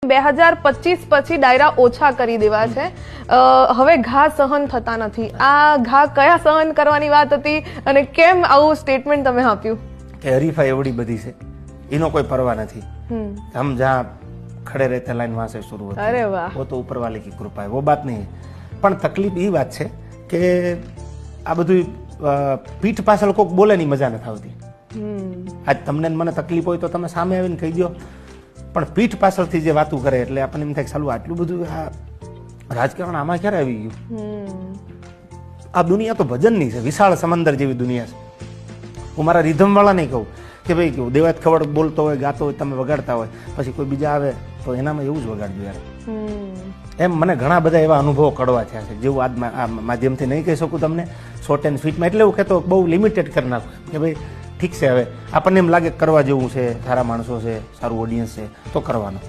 2025 પછી ડાયરા ઓછા કરી દેવા છે. હવે ઘા સહન થતા નથી. આ ઘા કયા સહન કરવાની વાત હતી અને કેમ આવું સ્ટેટમેન્ટ તમે આપ્યું? કે હરીફાઈ એવડી બધી છે, એનો કોઈ પરવા નથી. હમ જहाँ खड़े रहते लाइन वहां से शुरू होती है. अरे वाह, वो तो ऊपर वाले की कृपा है, वो बात नहीं है. પણ તકલીફ એ વાત છે કે આ બધું પીઠ પાછળ કોઈક બોલે ની મજા નથી આવતી. આજ તમને મને તકલીફ હોય તો તમે સામે આવીને કહી દો, પણ પીઠ પાછળથી જે વાતું કરે એટલે આપણને એમ થાય ચાલુ આટલું બધું આ રાજકારણ આમાં ક્યારે આવી ગયું? આ દુનિયા તો ભજનની છે, વિશાળ સમંદર જેવી દુનિયા છે. હું મારા રિધમ વાળા નહીં કહું કે ભાઈ કેવું દેવાત ખવડ બોલતો હોય, ગાતો હોય, તમે વગાડતા હોય, પછી કોઈ બીજા આવે તો એનામાં એવું જ વગાડજો યાર. એમ મને ઘણા બધા એવા અનુભવો કડવા થયા છે, જેવું આ માધ્યમથી નહીં કહી શકું તમને શોર્ટ એન્ડ સ્વીટમાં. એટલે એવું કહેતો બહુ લિમિટેડ કરી નાખું કે ભાઈ ઠીક છે, હવે આપણને એમ લાગે કરવા જેવું છે, સારા માણસો છે, સારું ઓડિયન્સ છે તો કરવાનું.